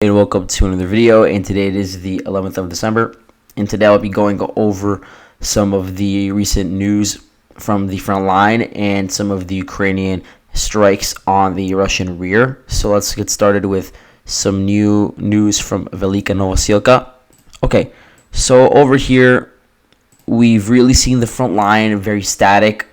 And welcome to another video, and today it is the 11th of December, and today I'll be going over some of the recent news from the front line and some of the Ukrainian strikes on the Russian rear. So let's get started with some new news from Velika Novosilka. Okay, so over here we've really seen the front line very static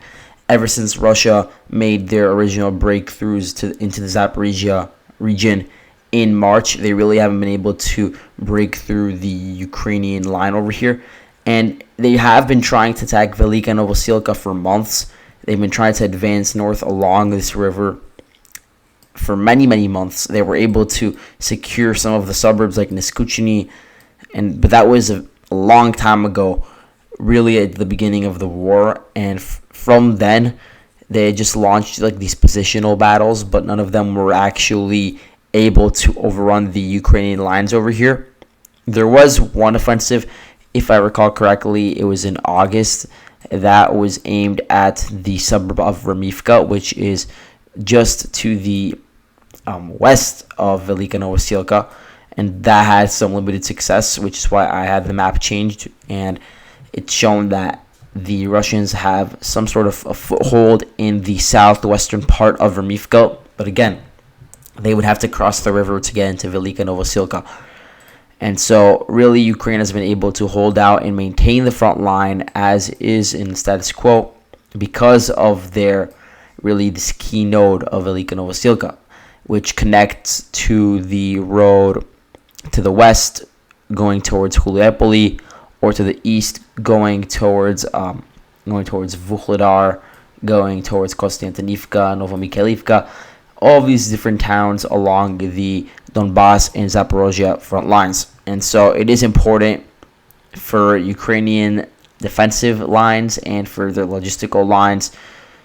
ever since Russia made their original breakthroughs into the Zaporizhia region in March. They really haven't been able to break through the Ukrainian line over here, and they have been trying to attack Velika Novosilka for months. They've been trying to advance north along this river for many months. They were able to secure some of the suburbs like Neskuchny, but that was a long time ago, really at the beginning of the war, and from then they just launched like these positional battles, but none of them were actually able to overrun the Ukrainian lines over here. There was one offensive, if I recall correctly, it was in August, that was aimed at the suburb of Remivka, which is just to the west of Velika Novosilka, and that had some limited success, which is why I had the map changed, and it's shown that the Russians have some sort of a foothold in the southwestern part of Remivka, but again, they would have to cross the river to get into Velika Novosilka. And so really Ukraine has been able to hold out and maintain the front line as is in the status quo because of their this key node of Velika Novosilka, which connects to the road to the west going towards Vuhledar, or to the east going towards Vuhledar, going towards Konstantinivka, Novomikhailivka, all these different towns along the Donbass and Zaporozhye front lines. And so it is important for Ukrainian defensive lines and for their logistical lines.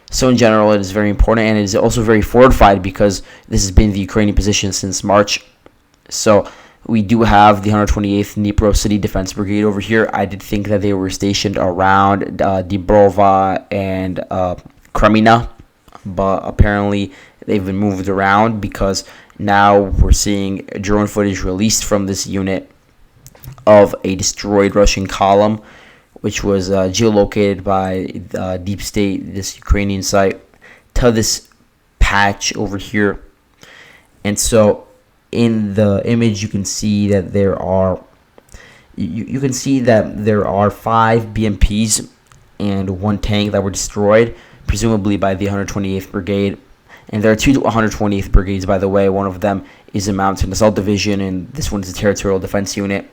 So in general, it is very important, and it is also very fortified because this has been the Ukrainian position since March. So we do have the 128th Dnipro City Defense Brigade over here. I did think that they were stationed around Dibrova and Kremina, but apparently they've been moved around because now we're seeing drone footage released from this unit of a destroyed Russian column, which was geolocated by Deep State, this Ukrainian site, to this patch over here. And so in the image you can see that there are 5 BMPs and 1 tank that were destroyed, presumably by the 128th Brigade. And there are 2 128th Brigades, by the way. One of them is a Mountain Assault Division, and this one is a Territorial Defense Unit.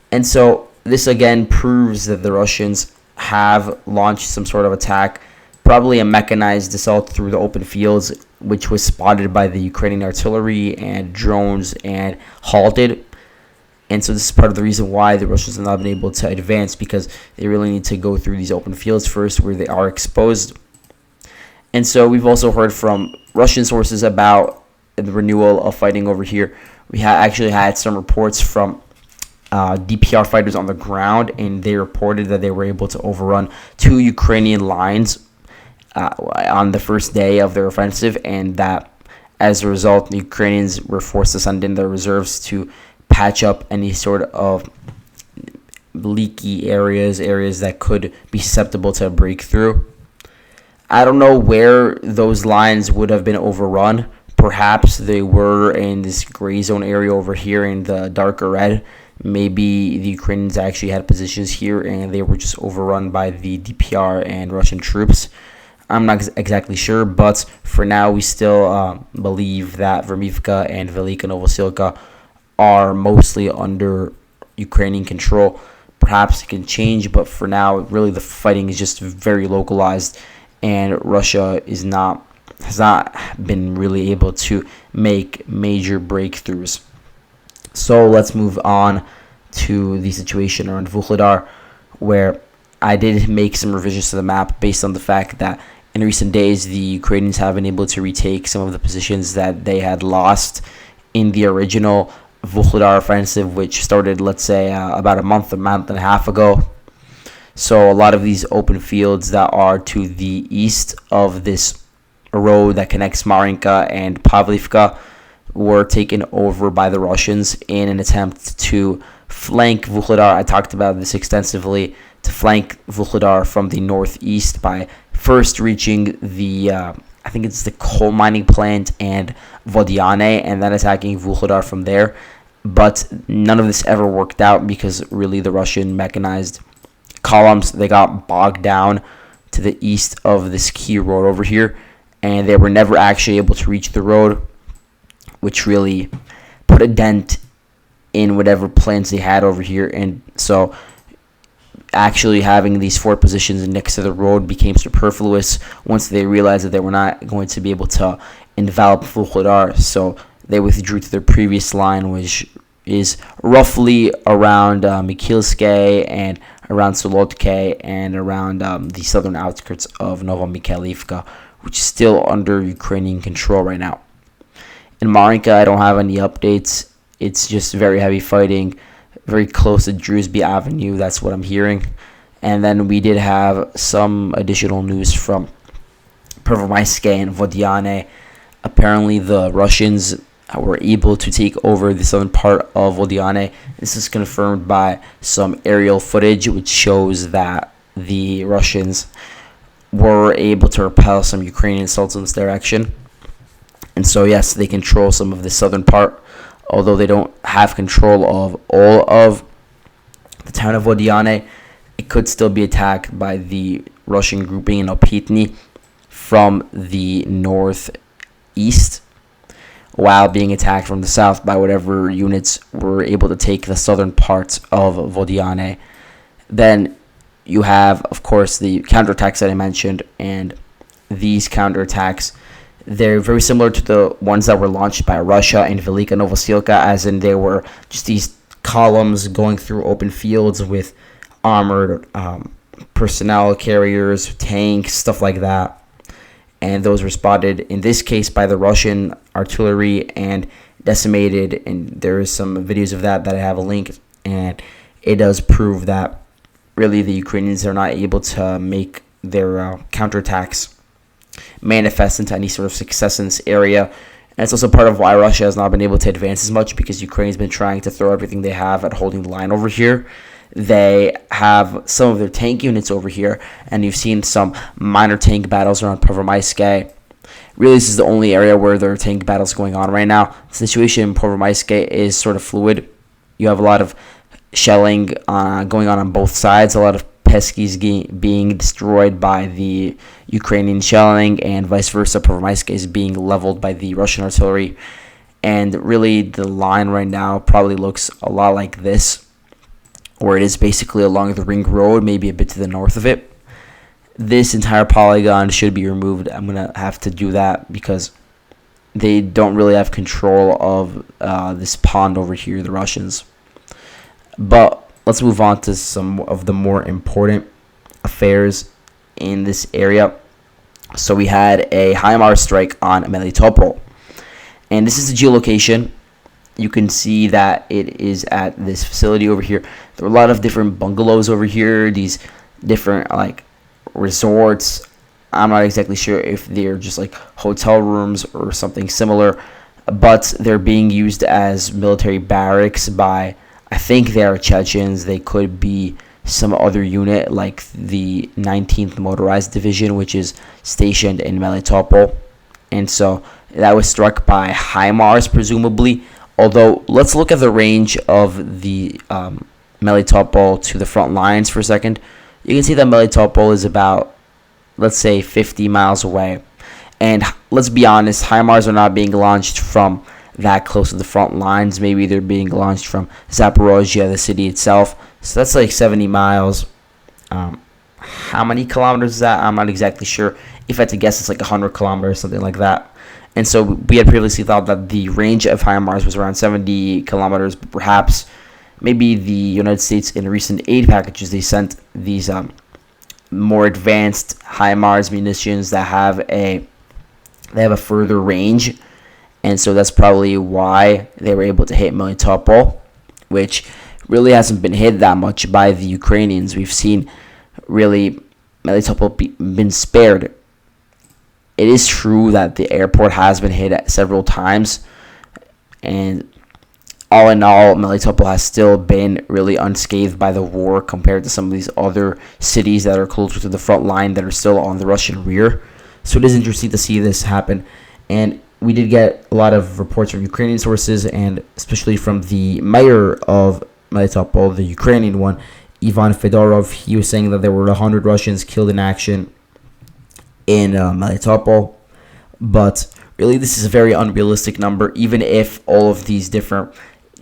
And so this again proves that the Russians have launched some sort of attack, probably a mechanized assault through the open fields, which was spotted by the Ukrainian artillery and drones and halted. And so this is part of the reason why the Russians have not been able to advance, because they really need to go through these open fields first where they are exposed. And so we've also heard from Russian sources about the renewal of fighting over here. We actually had some reports from DPR fighters on the ground, and they reported that they were able to overrun 2 Ukrainian lines on the first day of their offensive, and that as a result, the Ukrainians were forced to send in their reserves to patch up any sort of leaky areas that could be susceptible to a breakthrough. I don't know where those lines would have been overrun. Perhaps they were in this gray zone area over here in the darker red. Maybe the Ukrainians actually had positions here and they were just overrun by the DPR and Russian troops. I'm not exactly sure, but for now we still believe that Remivka and Velika Novosilka are mostly under Ukrainian control. Perhaps it can change, but for now, really the fighting is just very localized, and Russia has not been really able to make major breakthroughs. So let's move on to the situation around Vuhledar, where I did make some revisions to the map based on the fact that in recent days the Ukrainians have been able to retake some of the positions that they had lost in the original Vuhledar offensive, which started, let's say, about a month and a half ago. So a lot of these open fields that are to the east of this road that connects Marinka and Pavlivka were taken over by the Russians in an attempt to flank Vuhledar. I talked about this extensively, to flank Vuhledar from the northeast by first reaching the, I think it's the coal mining plant and Vodiane, and then attacking Vuhledar from there. But none of this ever worked out because really the Russian mechanized columns, they got bogged down to the east of this key road over here, and they were never actually able to reach the road, which really put a dent in whatever plans they had over here. And so actually having these fort positions next to the road became superfluous once they realized that they were not going to be able to envelop Vuhledar. So they withdrew to their previous line, which is roughly around Mikhailske and around Solotke and around the southern outskirts of Novomikhailivka, which is still under Ukrainian control right now. In Marinka, I don't have any updates. It's just very heavy fighting, very close to Drewsby Avenue. That's what I'm hearing. And then we did have some additional news from Pervomaiske and Vodiane. Apparently, the Russians were able to take over the southern part of Vodiane. This is confirmed by some aerial footage, which shows that the Russians were able to repel some Ukrainian assaults in this direction. And so, yes, they control some of the southern part, although they don't have control of all of the town of Vodiane. It could still be attacked by the Russian grouping in Opytne from the northeast, while being attacked from the south by whatever units were able to take the southern parts of Vodiane. Then you have, of course, the counterattacks that I mentioned, and these counterattacks, they're very similar to the ones that were launched by Russia in Velika Novosilka, as in they were just these columns going through open fields with armored personnel carriers, tanks, stuff like that. And those were spotted, in this case, by the Russian artillery and decimated. And there is some videos of that I have a link. And it does prove that really the Ukrainians are not able to make their counterattacks manifest into any sort of success in this area. And it's also part of why Russia has not been able to advance as much, because Ukraine has been trying to throw everything they have at holding the line over here. They have some of their tank units over here, and you've seen some minor tank battles around Pervomaiske. Really, this is the only area where there are tank battles going on right now. The situation in Pervomaiske is sort of fluid. You have a lot of shelling going on both sides, a lot of Peskis being destroyed by the Ukrainian shelling, and vice versa. Pervomaiske is being leveled by the Russian artillery. And really, the line right now probably looks a lot like this, where it is basically along the ring road, maybe a bit to the north of it. This entire polygon should be removed. I'm going to have to do that because they don't really have control of this pond over here, the Russians. But let's move on to some of the more important affairs in this area. So we had a HIMARS strike on Melitopol. And this is the geolocation. You can see that it is at this facility over here. There are a lot of different bungalows over here, these different like resorts. I'm not exactly sure if they're just like hotel rooms or something similar, but they're being used as military barracks by, I think they are Chechens. They could be some other unit like the 19th Motorized Division, which is stationed in Melitopol. And so that was struck by HIMARS, presumably. Although, let's look at the range of the Melitopol to the front lines for a second. You can see that Melitopol is about, let's say, 50 miles away. And let's be honest, HIMARS are not being launched from that close to the front lines. Maybe they're being launched from Zaporozhye, the city itself. So that's like 70 miles. How many kilometers is that? I'm not exactly sure. If I had to guess, it's like 100 kilometers, something like that. And so we had previously thought that the range of HIMARS was around 70 kilometers, but perhaps maybe the United States, in recent aid packages, they sent these more advanced HIMARS munitions that have a further range. And so that's probably why they were able to hit Melitopol, which really hasn't been hit that much by the Ukrainians. We've seen really Melitopol been spared. It is true that the airport has been hit several times, And all in all, Melitopol has still been really unscathed by the war compared to some of these other cities that are closer to the front line that are still on the Russian rear. So it is interesting to see this happen. And we did get a lot of reports from Ukrainian sources, and especially from the mayor of Melitopol, the Ukrainian one, Ivan Fedorov. He was saying that there were 100 Russians killed in action in Melitopol. But really, this is a very unrealistic number. Even if all of these different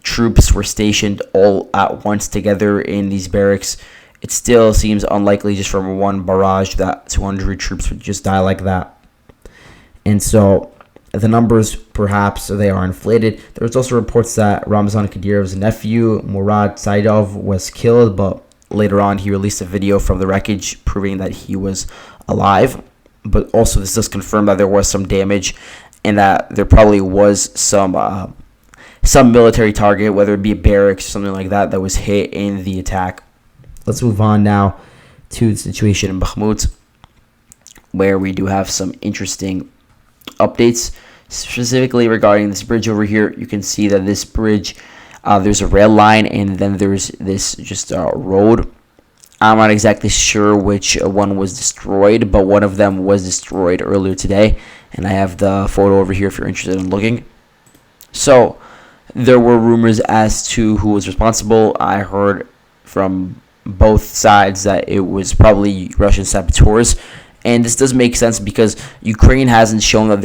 troops were stationed all at once together in these barracks, it still seems unlikely just from one barrage that 200 troops would just die like that. And so the numbers, perhaps they are inflated. There's also reports that Ramzan Kadyrov's nephew, Murad Saidov, was killed, but later on he released a video from the wreckage proving that he was alive. But also this does confirm that there was some damage and that there probably was some military target, whether it be a barracks or something like that, that was hit in the attack. Let's move on now to the situation in Bakhmut, where we do have some interesting updates, specifically regarding this bridge over here. You can see that this bridge, there's a rail line, and then there's this just road. I'm not exactly sure which one was destroyed, but one of them was destroyed earlier today, and I have the photo over here if you're interested in looking. So there were rumors as to who was responsible. I heard from both sides that it was probably Russian saboteurs, and this does make sense because Ukraine hasn't shown that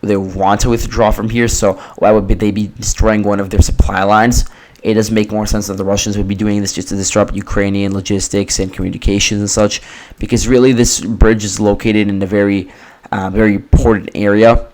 they want to withdraw from here, so why would they be destroying one of their supply lines? It does make more sense that the Russians would be doing this just to disrupt Ukrainian logistics and communications and such, because really this bridge is located in a very important area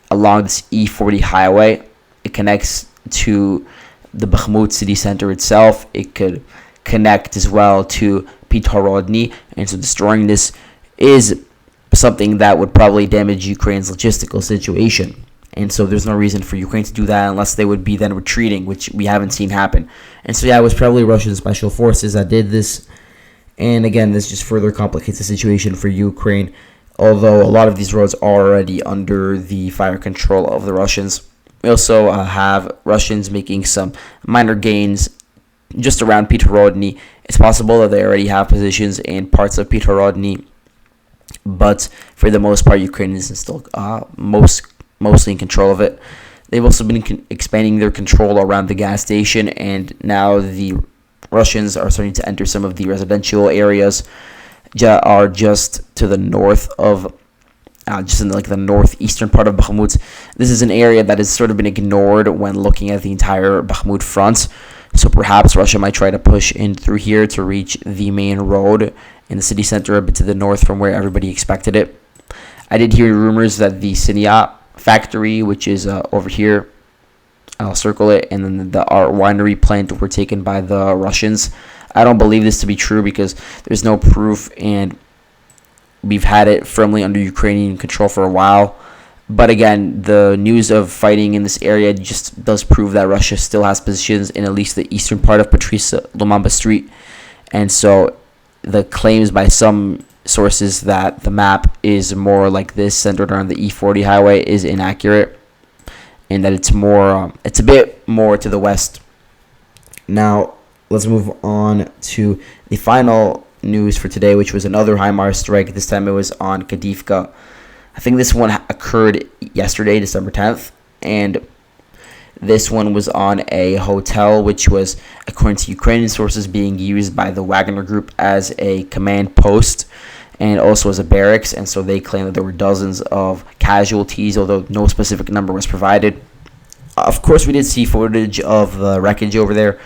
along this E40 highway. It connects to the Bakhmut city center itself. It could connect as well to Vuhledar, and so destroying this is something that would probably damage Ukraine's logistical situation. And so there's no reason for Ukraine to do that unless they would be then retreating, which we haven't seen happen. And so, yeah, it was probably Russian special forces that did this. And again, this just further complicates the situation for Ukraine, although a lot of these roads are already under the fire control of the Russians. We also have Russians making some minor gains just around Vuhledar. It's possible that they already have positions in parts of Vuhledar, but for the most part, Ukraine is still mostly in control of it. They've also been expanding their control around the gas station, and now the Russians are starting to enter some of the residential areas that are just to the north of, just in like the northeastern part of Bakhmut. This is an area that has sort of been ignored when looking at the entire Bakhmut front. So perhaps Russia might try to push in through here to reach the main road in the city center a bit to the north from where everybody expected it. I did hear rumors that the Sinia factory, which is over here, I'll circle it, and then the art winery plant were taken by the Russians. I don't believe this to be true because there's no proof, and we've had it firmly under Ukrainian control for a while. But again, the news of fighting in this area just does prove that Russia still has positions in at least the eastern part of Patrice Lumumba Street. And so the claims by some sources that the map is more like this, centered around the E40 highway, is inaccurate, and that it's a bit more to the west. Now, let's move on to the final news for today, which was another HIMARS strike. This time it was on Kadivka. I think this one occurred yesterday, December 10th, and this one was on a hotel, which was, according to Ukrainian sources, being used by the Wagner group as a command post and also as a barracks. And so they claim that there were dozens of casualties, although no specific number was provided. Of course, we did see footage of the wreckage over there,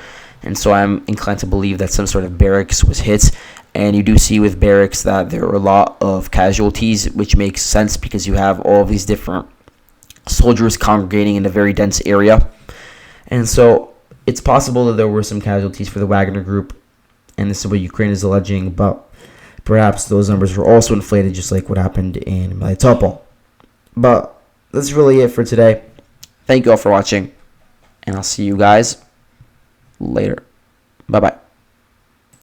and so I'm inclined to believe that some sort of barracks was hit. And you do see with barracks that there are a lot of casualties, which makes sense because you have all of these different soldiers congregating in a very dense area. And so it's possible that there were some casualties for the Wagner group, and this is what Ukraine is alleging, but perhaps those numbers were also inflated, just like what happened in Melitopol. But that's really it for today. Thank you all for watching, and I'll see you guys later. Bye-bye.